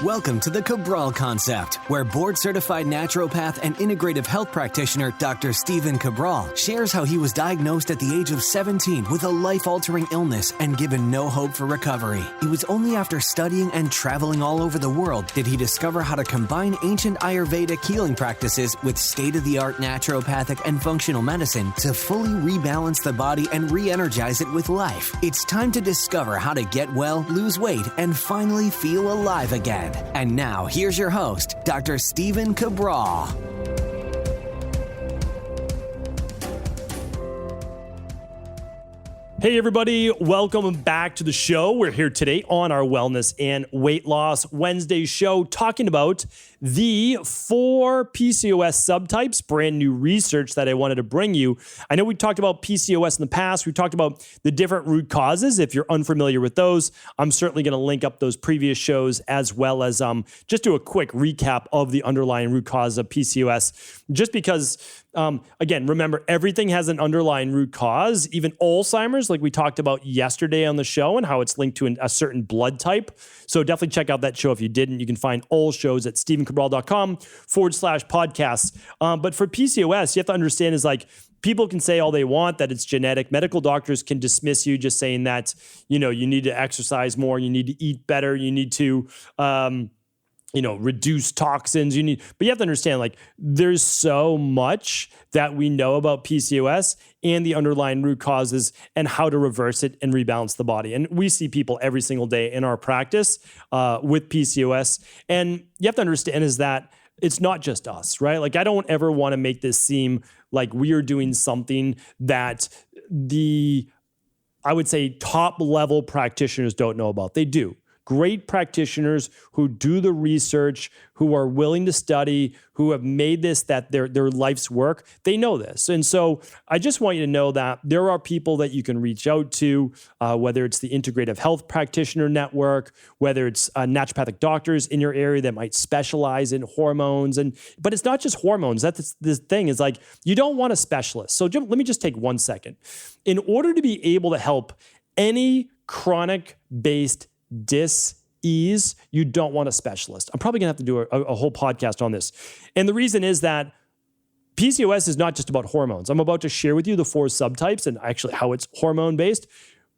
Welcome to the Cabral Concept, where board-certified naturopath and integrative health practitioner Dr. Stephen Cabral shares how he was diagnosed at the age of 17 with a life-altering illness and given no hope for recovery. It was only after studying and traveling all over the world did he discover how to combine ancient Ayurvedic healing practices with state-of-the-art naturopathic and functional medicine to fully rebalance the body and re-energize it with life. It's time to discover how to get well, lose weight, and finally feel alive again. And now, here's your host, Dr. Stephen Cabral. Hey everybody, welcome back to the show. We're here today on our Wellness and Weight Loss Wednesday show talking about the 4 PCOS subtypes, brand new research that I wanted to bring you. I know we talked about PCOS in the past. We talked about the different root causes. If you're unfamiliar with those, I'm certainly going to link up those previous shows as well as just do a quick recap of the underlying root cause of PCOS. Just because, again, remember, everything has an underlying root cause, even Alzheimer's, like we talked about yesterday on the show and how it's linked to a certain blood type. So definitely check out that show if you didn't. You can find all shows at stephencabral.com/podcasts. But for PCOS, you have to understand is like, people can say all they want that it's genetic. Medical doctors can dismiss you just saying that, you need to exercise more, you need to eat better, you need to, reduce toxins. But you have to understand, like, there's so much that we know about PCOS and the underlying root causes and how to reverse it and rebalance the body. And we see people every single day in our practice with PCOS. And you have to understand is that it's not just us, right? Like, I don't ever want to make this seem like we are doing something that I would say, top level practitioners don't know about. They do. Great practitioners who do the research, who are willing to study, who have made this that their life's work, they know this. And so I just want you to know that there are people that you can reach out to, whether it's the Integrative Health Practitioner Network, whether it's naturopathic doctors in your area that might specialize in hormones. But it's not just hormones. That's the thing is like, you don't want a specialist. So let me just take 1 second. In order to be able to help any chronic-based dis-ease, you don't want a specialist. I'm probably gonna have to do a whole podcast on this. And the reason is that PCOS is not just about hormones. I'm about to share with you the 4 subtypes and actually how it's hormone-based,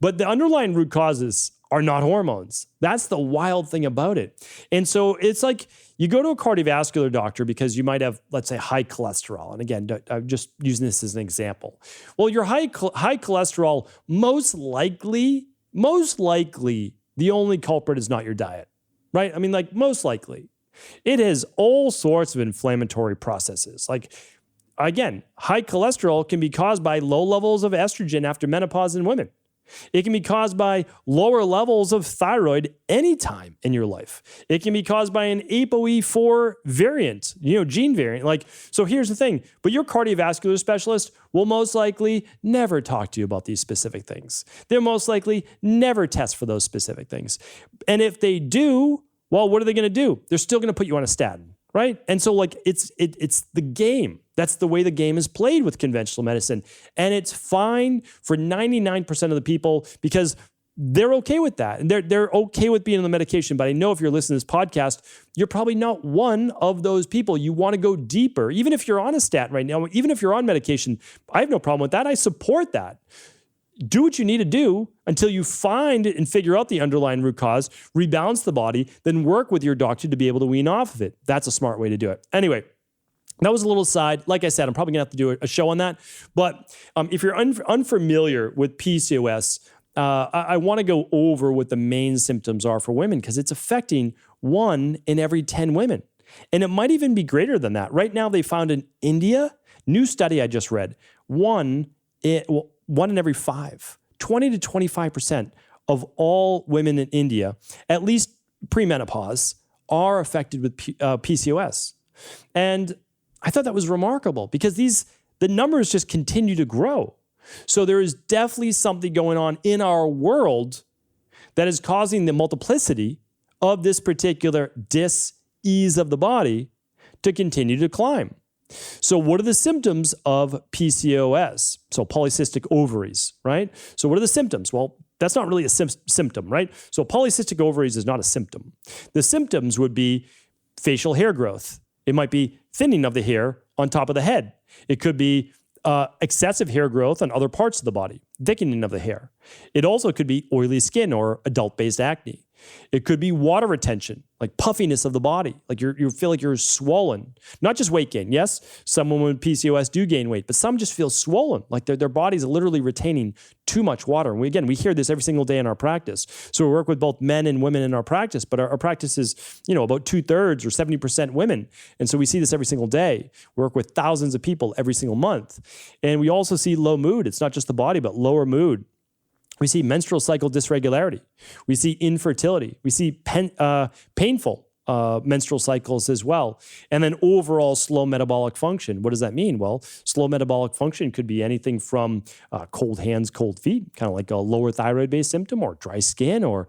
but the underlying root causes are not hormones. That's the wild thing about it. And so it's like you go to a cardiovascular doctor because you might have, let's say, high cholesterol. And again, I'm just using this as an example. Well, your high cholesterol, most likely, the only culprit is not your diet, right? I mean, like, most likely. It has all sorts of inflammatory processes. Like, again, high cholesterol can be caused by low levels of estrogen after menopause in women. It can be caused by lower levels of thyroid anytime in your life. It can be caused by an ApoE4 variant, gene variant. Like, so here's the thing, but your cardiovascular specialist will most likely never talk to you about these specific things. They'll most likely never test for those specific things. And if they do, well, what are they going to do? They're still going to put you on a statin, right? And so like, it's the game. That's the way the game is played with conventional medicine. And it's fine for 99% of the people because they're okay with that. And they're okay with being on the medication. But I know if you're listening to this podcast, you're probably not one of those people. You want to go deeper. Even if you're on a statin right now, even if you're on medication, I have no problem with that. I support that. Do what you need to do until you find it and figure out the underlying root cause, rebalance the body, then work with your doctor to be able to wean off of it. That's a smart way to do it. Anyway, that was a little aside. Like I said, I'm probably going to have to do a show on that. But if you're unfamiliar with PCOS, I want to go over what the main symptoms are for women because it's affecting 1 in every 10 women. And it might even be greater than that. Right now, they found in India, new study I just read, 1 in every 5, 20 to 25% of all women in India, at least premenopause, are affected with PCOS. And I thought that was remarkable because the numbers just continue to grow. So there is definitely something going on in our world that is causing the multiplicity of this particular dis-ease of the body to continue to climb. So what are the symptoms of PCOS? So polycystic ovaries, right? So what are the symptoms? Well, that's not really a symptom, right? So polycystic ovaries is not a symptom. The symptoms would be facial hair growth. It might be thinning of the hair on top of the head. It could be excessive hair growth on other parts of the body, thickening of the hair. It also could be oily skin or adult-based acne. It could be water retention, like puffiness of the body, like you feel like you're swollen. Not just weight gain. Yes, some women with PCOS do gain weight, but some just feel swollen, like their body's literally retaining too much water. And we hear this every single day in our practice. So we work with both men and women in our practice, but our practice is, about 2/3 or 70% women. And so we see this every single day. We work with thousands of people every single month. And we also see low mood. It's not just the body, but lower mood. We see menstrual cycle dysregularity. We see infertility. We see painful menstrual cycles as well. And then overall slow metabolic function. What does that mean? Well, slow metabolic function could be anything from cold hands, cold feet, kind of like a lower thyroid-based symptom, or dry skin, or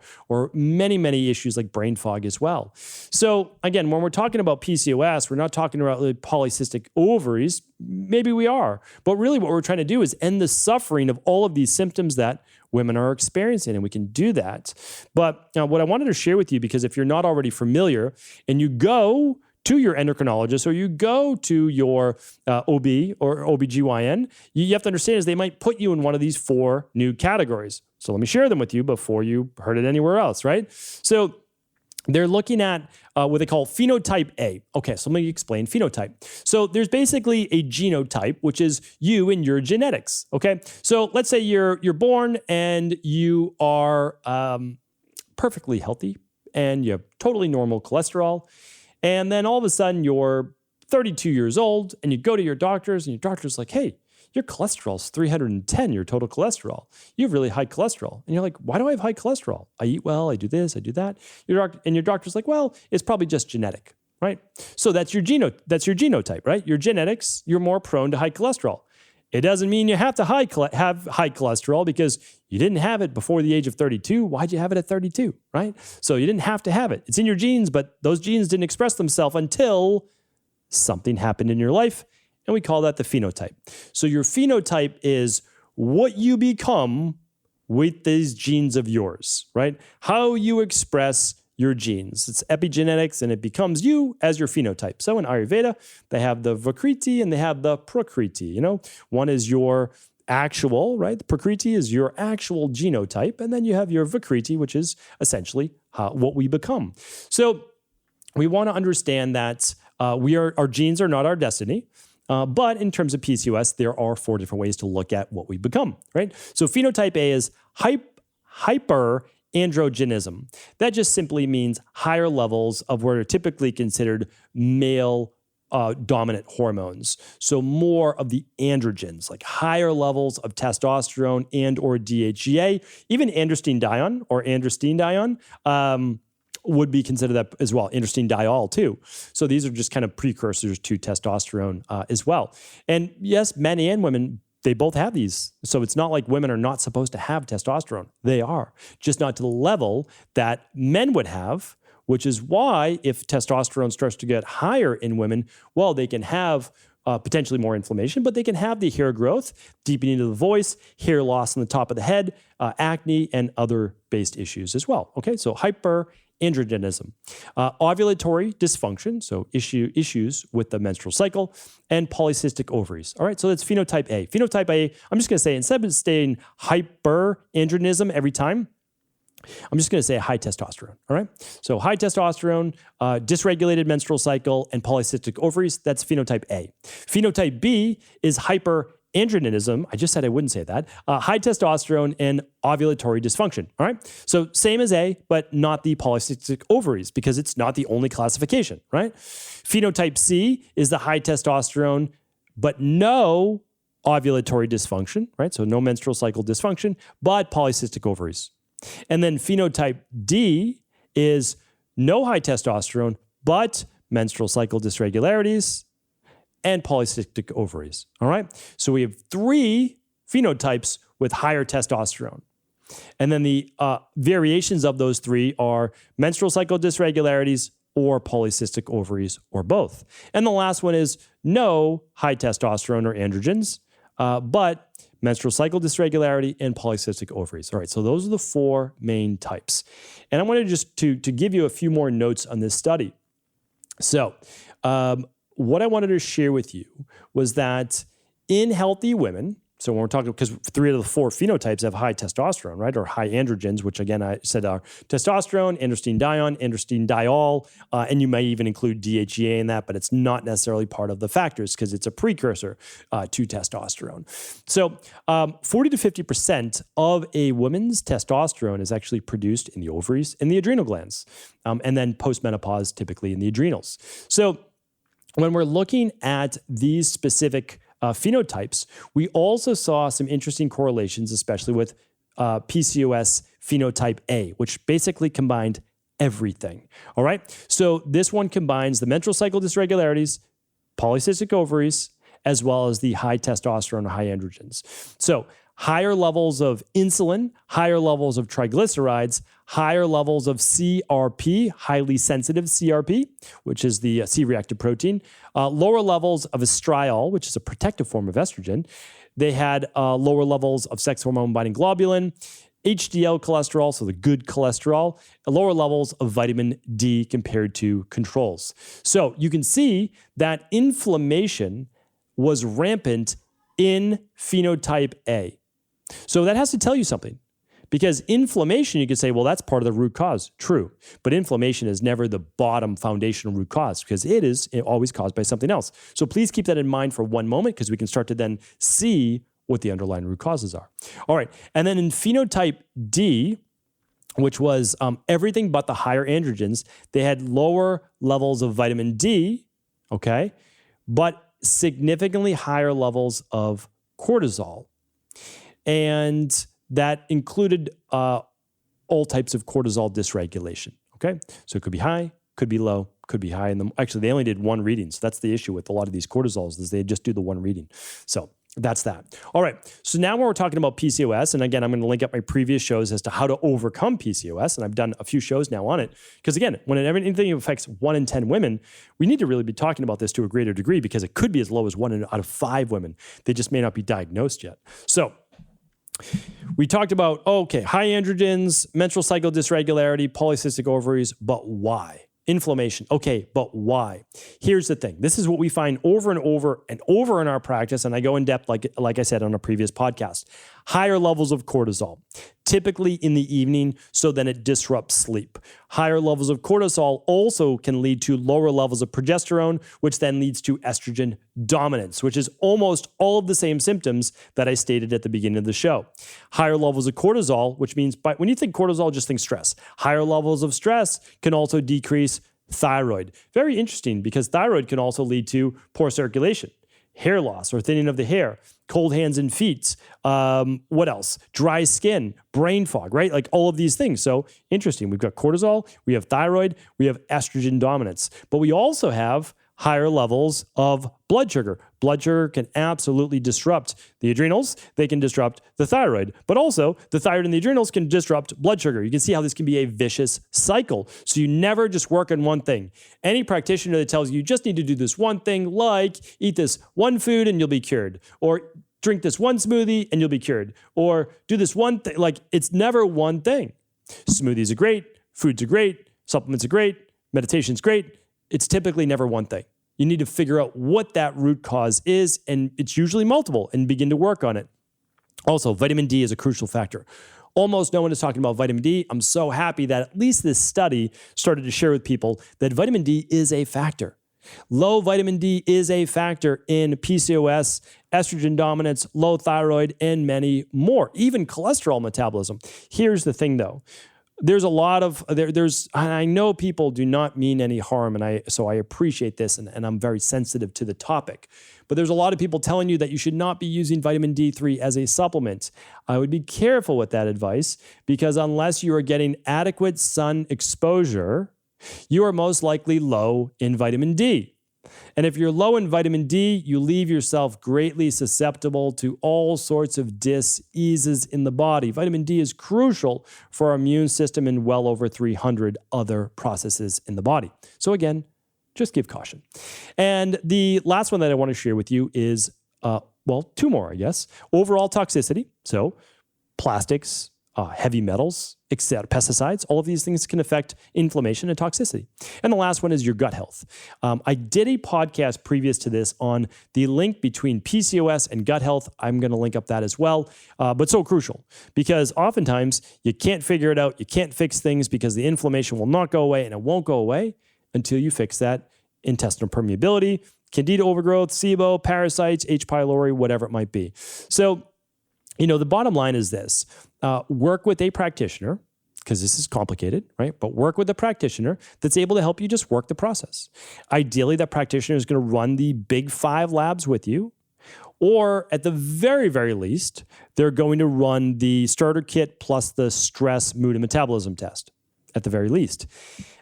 many, many issues like brain fog as well. So again, when we're talking about PCOS, we're not talking about polycystic ovaries. Maybe we are. But really what we're trying to do is end the suffering of all of these symptoms that women are experiencing, and we can do that. But what I wanted to share with you, because if you're not already familiar and you go to your endocrinologist or you go to your OB or OBGYN, you have to understand is they might put you in one of these 4 new categories. So let me share them with you before you heard it anywhere else, right? So they're looking at what they call phenotype A. Okay, so let me explain phenotype. So there's basically a genotype, which is you and your genetics, okay? So let's say you're born and you are perfectly healthy and you have totally normal cholesterol, and then all of a sudden you're 32 years old and you go to your doctors and your doctor's like, hey, your cholesterol's 310, your total cholesterol. You have really high cholesterol. And you're like, why do I have high cholesterol? I eat well, I do this, I do that. And your doctor's like, well, it's probably just genetic, right? So that's your genotype, right? Your genetics, you're more prone to high cholesterol. It doesn't mean you have to have high cholesterol because you didn't have it before the age of 32. Why'd you have it at 32, right? So you didn't have to have it. It's in your genes, but those genes didn't express themselves until something happened in your life. And we call that the phenotype. So your phenotype is what you become with these genes of yours, right? How you express your genes. It's epigenetics, and it becomes you as your phenotype. So in Ayurveda, they have the Vikriti and they have the Prakriti. One is your actual, right? The Prakriti is your actual genotype. And then you have your Vikriti, which is essentially what we become. So we want to understand that our genes are not our destiny. But in terms of PCOS, there are 4 different ways to look at what we become, right? So phenotype A is hyperandrogenism. That just simply means higher levels of what are typically considered male dominant hormones. So more of the androgens, like higher levels of testosterone and or DHEA, even androstenedione or androstenedione, would be considered that as well. Androstenediol too. So these are just kind of precursors to testosterone as well. And yes, men and women, they both have these. So it's not like women are not supposed to have testosterone. They are, just not to the level that men would have, which is why if testosterone starts to get higher in women, well, they can have potentially more inflammation, but they can have the hair growth, deepening of the voice, hair loss on the top of the head, acne, and other based issues as well. Okay, so hyperandrogenism, ovulatory dysfunction, so issues with the menstrual cycle, and polycystic ovaries. All right, so that's phenotype A. Phenotype A, I'm just going to say, instead of saying hyperandrogenism every time, I'm just going to say high testosterone, all right? So high testosterone, dysregulated menstrual cycle, and polycystic ovaries, that's phenotype A. Phenotype B is hyperandrogenism. I just said I wouldn't say that. High testosterone and ovulatory dysfunction, all right? So same as A, but not the polycystic ovaries because it's not the only classification, right? Phenotype C is the high testosterone, but no ovulatory dysfunction, right? So no menstrual cycle dysfunction, but polycystic ovaries. And then phenotype D is no high testosterone, but menstrual cycle dysregularities and polycystic ovaries. All right. So we have 3 phenotypes with higher testosterone. And then the variations of those 3 are menstrual cycle dysregularities or polycystic ovaries or both. And the last one is no high testosterone or androgens, but menstrual cycle dysregularity, and polycystic ovaries. All right, so those are the four main types. And I wanted just to give you a few more notes on this study. So what I wanted to share with you was that in healthy women, so when we're talking, because 3 of the 4 phenotypes have high testosterone, right? Or high androgens, which again, I said are testosterone, androstenedione, androstenediol, and you may even include DHEA in that, but it's not necessarily part of the factors because it's a precursor to testosterone. So 40 to 50% of a woman's testosterone is actually produced in the ovaries and the adrenal glands, and then post-menopause typically in the adrenals. So when we're looking at these specific phenotypes, we also saw some interesting correlations, especially with PCOS phenotype A, which basically combined everything. All right. So this one combines the menstrual cycle dysregularities, polycystic ovaries, as well as the high testosterone or high androgens. So higher levels of insulin, higher levels of triglycerides, higher levels of CRP, highly sensitive CRP, which is the C-reactive protein, lower levels of estriol, which is a protective form of estrogen. They had lower levels of sex hormone-binding globulin, HDL cholesterol, so the good cholesterol, lower levels of vitamin D compared to controls. So you can see that inflammation was rampant in phenotype A. So that has to tell you something, because inflammation, you could say, well, that's part of the root cause. True. But inflammation is never the bottom foundational root cause, because it is always caused by something else. So please keep that in mind for one moment, because we can start to then see what the underlying root causes are. All right. And then in phenotype D, which was everything but the higher androgens, they had lower levels of vitamin D, okay, but significantly higher levels of cortisol. And that included all types of cortisol dysregulation, okay? So it could be high, could be low, could be high. Actually, they only did one reading. So that's the issue with a lot of these cortisols, is they just do the one reading. So that's that. All right. So now when we're talking about PCOS, and again, I'm going to link up my previous shows as to how to overcome PCOS, and I've done a few shows now on it. Because again, when anything affects 1 in 10 women, we need to really be talking about this to a greater degree, because it could be as low as 1 out of 5 women. They just may not be diagnosed yet. So we talked about, okay, high androgens, menstrual cycle dysregularity, polycystic ovaries, but why? Inflammation. Okay, but why? Here's the thing. This is what we find over and over and over in our practice, and I go in depth, like I said on a previous podcast. Higher levels of cortisol, typically in the evening, so then it disrupts sleep. Higher levels of cortisol also can lead to lower levels of progesterone, which then leads to estrogen dominance, which is almost all of the same symptoms that I stated at the beginning of the show. Higher levels of cortisol, which means when you think cortisol, just think stress. Higher levels of stress can also decrease thyroid. Very interesting, because thyroid can also lead to poor circulation, hair loss or thinning of the hair, cold hands and feet. What else? Dry skin, brain fog, right? Like all of these things. So interesting. We've got cortisol, we have thyroid, we have estrogen dominance, but we also have higher levels of blood sugar. Blood sugar can absolutely disrupt the adrenals. They can disrupt the thyroid, but also the thyroid and the adrenals can disrupt blood sugar. You can see how this can be a vicious cycle. So you never just work on one thing. Any practitioner that tells you just need to do this one thing, like eat this one food and you'll be cured, or drink this one smoothie and you'll be cured, or do this one thing, like it's never one thing. Smoothies are great, foods are great, supplements are great, meditation's great. It's typically never one thing. You need to figure out what that root cause is, and it's usually multiple, and begin to work on it. Also, vitamin D is a crucial factor. Almost no one is talking about vitamin D. I'm so happy that at least this study started to share with people that vitamin D is a factor. Low vitamin D is a factor in PCOS, estrogen dominance, low thyroid, and many more, even cholesterol metabolism. Here's the thing though. There's a lot of, I know people do not mean any harm, and so I appreciate this, and I'm very sensitive to the topic. But there's a lot of people telling you that you should not be using vitamin D3 as a supplement. I would be careful with that advice, because unless you are getting adequate sun exposure, you are most likely low in vitamin D. And if you're low in vitamin D, you leave yourself greatly susceptible to all sorts of diseases in the body. Vitamin D is crucial for our immune system and well over 300 other processes in the body. So again, just give caution. And the last one that I want to share with you is two more, I guess. Overall toxicity, so plastics, heavy metals, etc., pesticides, all of these things can affect inflammation and toxicity. And the last one is your gut health. I did a podcast previous to this on the link between PCOS and gut health. I'm going to link up that as well, but so crucial because oftentimes you can't figure it out. You can't fix things because the inflammation will not go away, and it won't go away until you fix that intestinal permeability, candida overgrowth, SIBO, parasites, H. pylori, whatever it might be. So, the bottom line is this. Work with a practitioner, because this is complicated, right? But work with a practitioner that's able to help you just work the process. Ideally, that practitioner is going to run the big 5 labs with you, or at the very, very least, they're going to run the starter kit plus the stress, mood, and metabolism test, at the very least.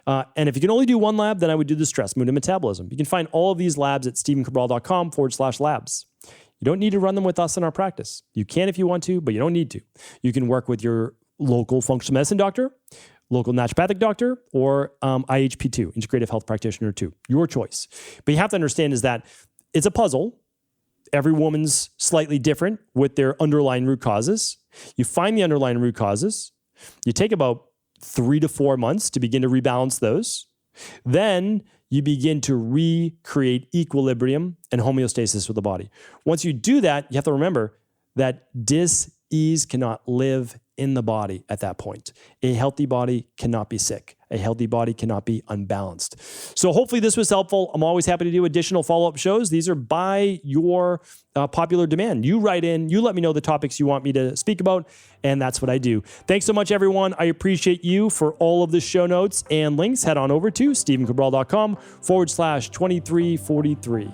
And if you can only do one lab, then I would do the stress, mood, and metabolism. You can find all of these labs at stephencabral.com/labs. You don't need to run them with us in our practice. You can if you want to, but you don't need to. You can work with your local functional medicine doctor, local naturopathic doctor, or IHP2, integrative health practitioner 2, your choice. But you have to understand is that it's a puzzle. Every woman's slightly different with their underlying root causes. You find the underlying root causes. You take about 3 to 4 months to begin to rebalance those. Then you begin to recreate equilibrium and homeostasis with the body. Once you do that, you have to remember that dis-ease cannot live in the body at that point. A healthy body cannot be sick. A healthy body cannot be unbalanced. So hopefully this was helpful. I'm always happy to do additional follow-up shows. These are by your popular demand. You write in, you let me know the topics you want me to speak about, and that's what I do. Thanks so much, everyone. I appreciate you. For all of the show notes and links, head on over to stephencabral.com/2343.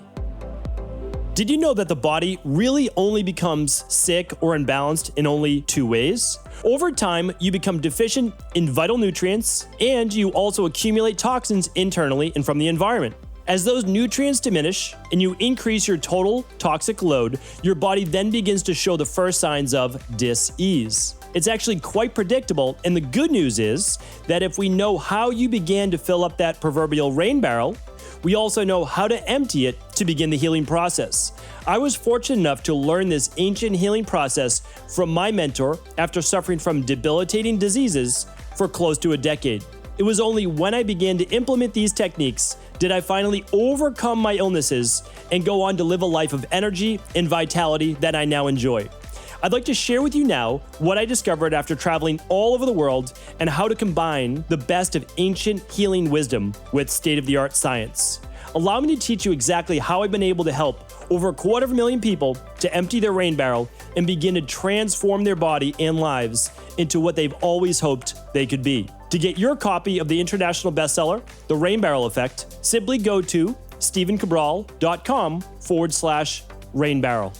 Did you know that the body really only becomes sick or unbalanced in only 2 ways? Over time, you become deficient in vital nutrients, and you also accumulate toxins internally and from the environment. As those nutrients diminish and you increase your total toxic load, your body then begins to show the first signs of dis-ease. It's actually quite predictable, and the good news is that if we know how you began to fill up that proverbial rain barrel, we also know how to empty it to begin the healing process. I was fortunate enough to learn this ancient healing process from my mentor after suffering from debilitating diseases for close to a decade. It was only when I began to implement these techniques did I finally overcome my illnesses and go on to live a life of energy and vitality that I now enjoy. I'd like to share with you now what I discovered after traveling all over the world and how to combine the best of ancient healing wisdom with state-of-the-art science. Allow me to teach you exactly how I've been able to help over 250,000 people to empty their rain barrel and begin to transform their body and lives into what they've always hoped they could be. To get your copy of the international bestseller, The Rain Barrel Effect, simply go to stephencabral.com/rainbarrel.